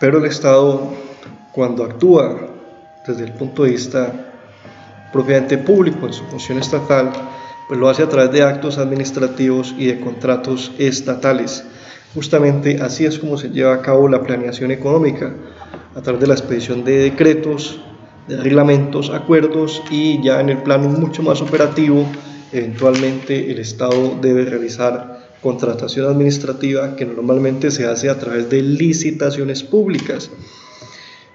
Pero el Estado, cuando actúa desde el punto de vista propiamente público en su función estatal, pues lo hace a través de actos administrativos y de contratos estatales. Justamente así es como se lleva a cabo la planeación económica, a través de la expedición de decretos, de reglamentos, acuerdos, y ya en el plano mucho más operativo, eventualmente el Estado debe realizar contratación administrativa, que normalmente se hace a través de licitaciones públicas.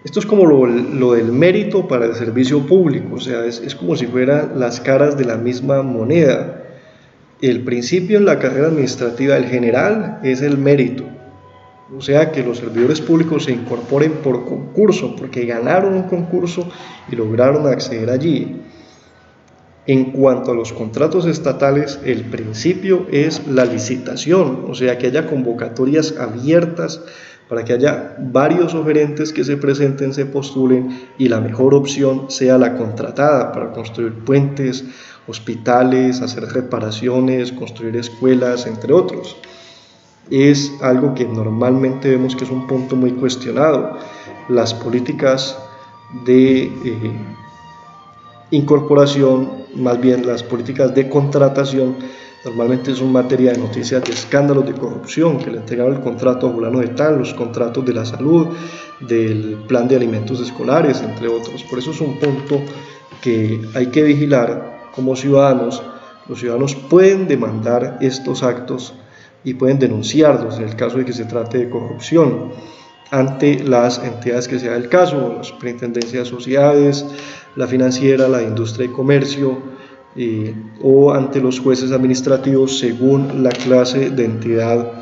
Esto es como lo del mérito para el servicio público, o sea, es como si fueran las caras de la misma moneda. El principio en la carrera administrativa, el general, es el mérito, o sea, que los servidores públicos se incorporen por concurso, porque ganaron un concurso y lograron acceder allí. En cuanto a los contratos estatales, el principio es la licitación, o sea, que haya convocatorias abiertas para que haya varios oferentes que se presenten, se postulen, y la mejor opción sea la contratada para construir puentes, hospitales, hacer reparaciones, construir escuelas, entre otros. Es algo que normalmente vemos que es un punto muy cuestionado. Las políticas de incorporación, más bien las políticas de contratación, normalmente son materia de noticias de escándalos de corrupción, que le entregaron el contrato a fulano de tal, los contratos de la salud, del plan de alimentos escolares, entre otros. Por eso es un punto que hay que vigilar como ciudadanos. Los ciudadanos pueden demandar estos actos y pueden denunciarlos en el caso de que se trate de corrupción ante las entidades que sea el caso, la Superintendencia de Sociedades, la Financiera, la de Industria y Comercio, o ante los jueces administrativos, según la clase de entidad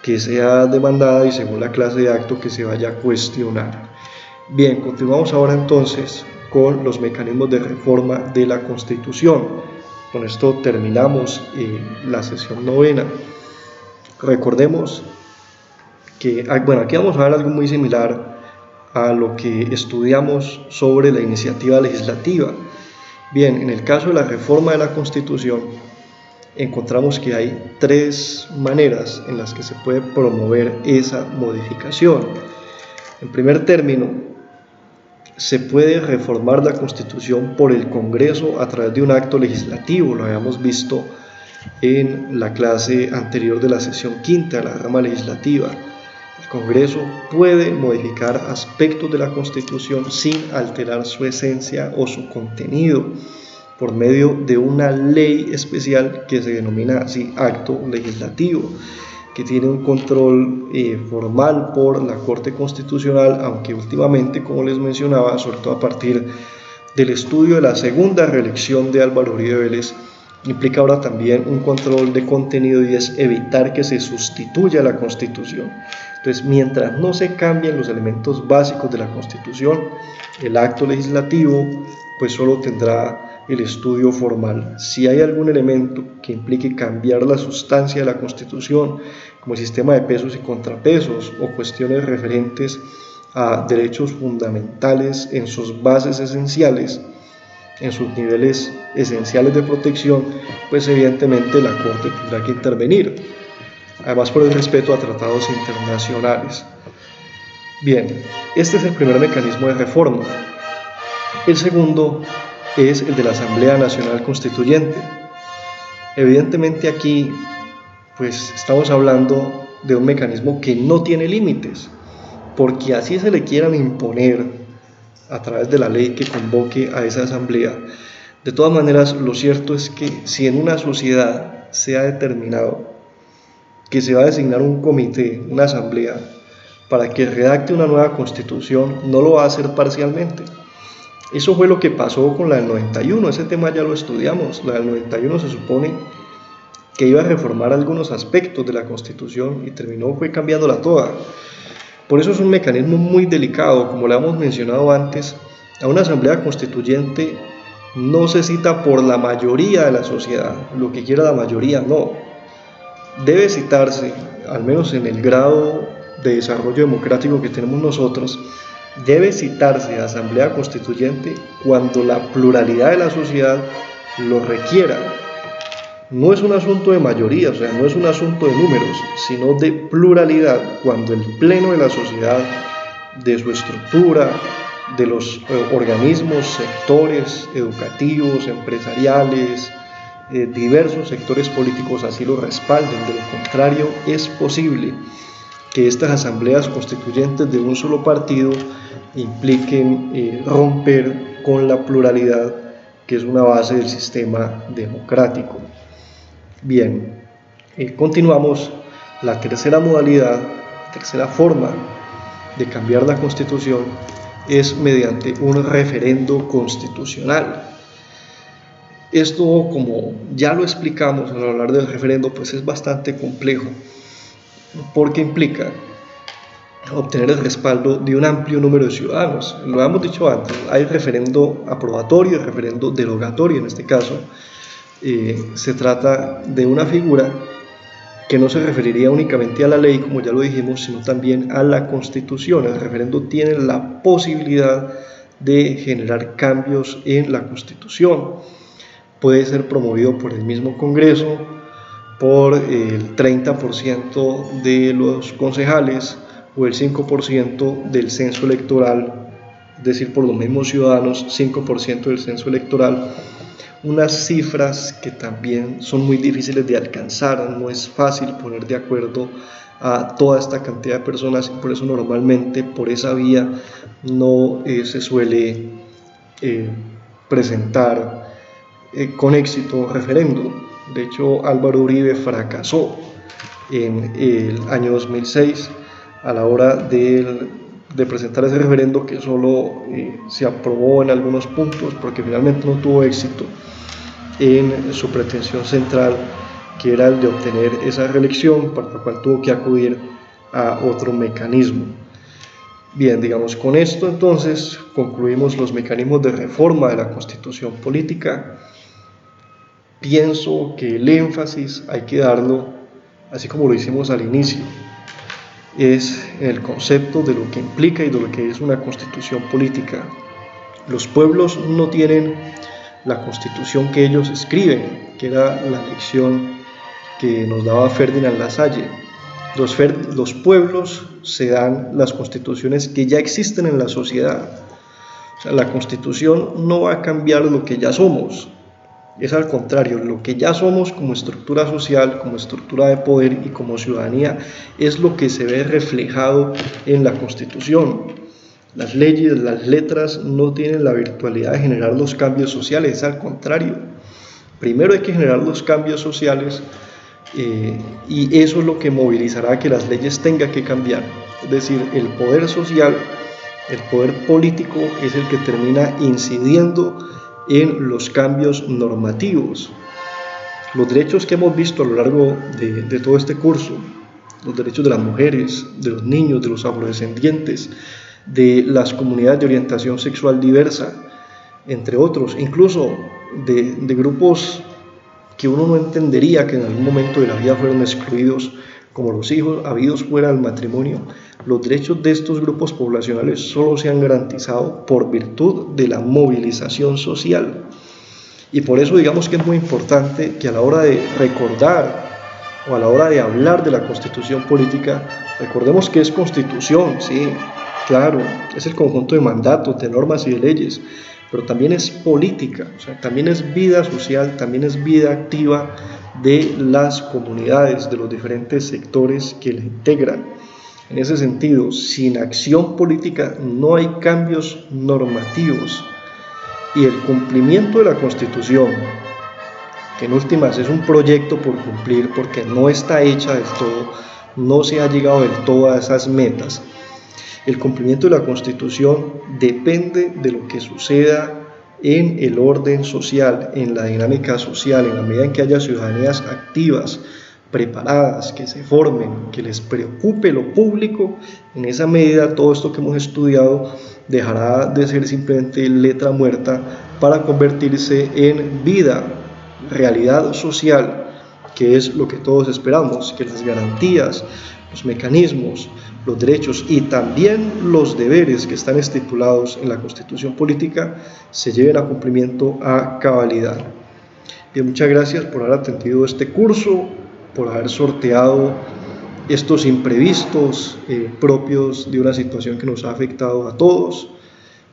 que sea demandada y según la clase de acto que se vaya a cuestionar. Bien, continuamos ahora entonces con los mecanismos de reforma de la Constitución. Con esto terminamos la sesión novena. Recordemos que, bueno, aquí vamos a ver algo muy similar a lo que estudiamos sobre la iniciativa legislativa. Bien, en el caso de la reforma de la Constitución, encontramos que hay tres maneras en las que se puede promover esa modificación. En primer término, se puede reformar la Constitución por el Congreso a través de un acto legislativo. Lo habíamos visto en la clase anterior de la sesión quinta de la rama legislativa. El Congreso puede modificar aspectos de la Constitución sin alterar su esencia o su contenido, por medio de una ley especial que se denomina así acto legislativo, que tiene un control formal por la Corte Constitucional, aunque últimamente, como les mencionaba, sobre todo a partir del estudio de la segunda reelección de Álvaro Uribe Vélez, implica ahora también un control de contenido, y es evitar que se sustituya la Constitución. Entonces, mientras no se cambien los elementos básicos de la Constitución, el acto legislativo pues solo tendrá el estudio formal. Si hay algún elemento que implique cambiar la sustancia de la Constitución, como el sistema de pesos y contrapesos, o cuestiones referentes a derechos fundamentales en sus bases esenciales, en sus niveles esenciales de protección, pues evidentemente la Corte tendrá que intervenir, además por el respeto a tratados internacionales. Bien, este es el primer mecanismo de reforma. El segundo es el de la Asamblea Nacional Constituyente. Evidentemente aquí pues estamos hablando de un mecanismo que no tiene límites, porque así se le quieran imponer a través de la ley que convoque a esa asamblea. De todas maneras, lo cierto es que si en una sociedad se ha determinado que se va a designar un comité, una asamblea, para que redacte una nueva constitución, no lo va a hacer parcialmente. Eso fue lo que pasó con la del 91, ese tema ya lo estudiamos. La del 91 se supone que iba a reformar algunos aspectos de la Constitución y fue cambiándola toda. Por eso es un mecanismo muy delicado, como lo hemos mencionado antes. A una asamblea constituyente no se cita por la mayoría de la sociedad, lo que quiera la mayoría, no. Debe citarse, al menos en el grado de desarrollo democrático que tenemos nosotros, debe citarse a asamblea constituyente cuando la pluralidad de la sociedad lo requiera. No es un asunto de mayoría, o sea, no es un asunto de números, sino de pluralidad, cuando el pleno de la sociedad de su estructura, de los organismos, sectores educativos, empresariales, diversos sectores políticos así lo respalden. De lo contrario, es posible que estas asambleas constituyentes de un solo partido impliquen romper con la pluralidad que es una base del sistema democrático. Bien, continuamos. La tercera modalidad, tercera forma de cambiar la Constitución es mediante un referendo constitucional. Esto, como ya lo explicamos al hablar del referendo, pues es bastante complejo, porque implica obtener el respaldo de un amplio número de ciudadanos. Lo hemos dicho antes, hay referendo aprobatorio y referendo derogatorio. En este caso, se trata de una figura que no se referiría únicamente a la ley, como ya lo dijimos, sino también a la Constitución. El referendo tiene la posibilidad de generar cambios en la Constitución. Puede ser promovido por el mismo Congreso, por el 30% de los concejales o el 5% del censo electoral, es decir, por los mismos ciudadanos, 5% del censo electoral. Unas cifras que también son muy difíciles de alcanzar, no es fácil poner de acuerdo a toda esta cantidad de personas, y por eso normalmente por esa vía no se suele presentar con éxito referéndum. De hecho, Álvaro Uribe fracasó en el año 2006 a la hora de presentar ese referendo, que solo se aprobó en algunos puntos porque finalmente no tuvo éxito en su pretensión central, que era el de obtener esa reelección, para la cual tuvo que acudir a otro mecanismo. Bien, digamos, con esto entonces concluimos los mecanismos de reforma de la Constitución política. Pienso que el énfasis hay que darlo, así como lo hicimos al inicio, es el concepto de lo que implica y de lo que es una constitución política. Los pueblos no tienen la constitución que ellos escriben, que era la lección que nos daba Ferdinand Lasalle. Los pueblos se dan las constituciones que ya existen en la sociedad. O sea, la constitución no va a cambiar lo que ya somos, es al contrario, lo que ya somos como estructura social, como estructura de poder y como ciudadanía, es lo que se ve reflejado en la Constitución. Las leyes, las letras no tienen la virtualidad de generar los cambios sociales, es al contrario. Primero hay que generar los cambios sociales y eso es lo que movilizará a que las leyes tengan que cambiar. Es decir, el poder social, el poder político es el que termina incidiendo en los cambios normativos. Los derechos que hemos visto a lo largo de todo este curso, los derechos de las mujeres, de los niños, de los afrodescendientes, de las comunidades de orientación sexual diversa, entre otros, incluso de grupos que uno no entendería que en algún momento de la vida fueron excluidos, como los hijos habidos fuera del matrimonio. Los derechos de estos grupos poblacionales solo se han garantizado por virtud de la movilización social. Y por eso digamos que es muy importante que a la hora de recordar o a la hora de hablar de la constitución política, recordemos que es constitución, sí, claro, es el conjunto de mandatos, de normas y de leyes, pero también es política, o sea, también es vida social, también es vida activa de las comunidades, de los diferentes sectores que la integran. En ese sentido, sin acción política no hay cambios normativos, y el cumplimiento de la Constitución, que en últimas es un proyecto por cumplir porque no está hecha del todo, no se ha llegado del todo a esas metas. El cumplimiento de la Constitución depende de lo que suceda en el orden social, en la dinámica social, en la medida en que haya ciudadanías activas, preparadas, que se formen, que les preocupe lo público. En esa medida todo esto que hemos estudiado dejará de ser simplemente letra muerta para convertirse en vida, realidad social, que es lo que todos esperamos, que las garantías, los mecanismos, los derechos y también los deberes que están estipulados en la Constitución política se lleven a cumplimiento a cabalidad. Bien, muchas gracias por haber atendido este curso, por haber sorteado estos imprevistos propios de una situación que nos ha afectado a todos.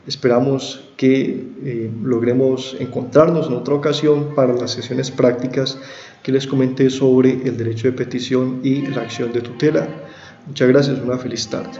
Esperamos que logremos encontrarnos en otra ocasión para las sesiones prácticas que les comenté sobre el derecho de petición y la acción de tutela. Muchas gracias, una feliz tarde.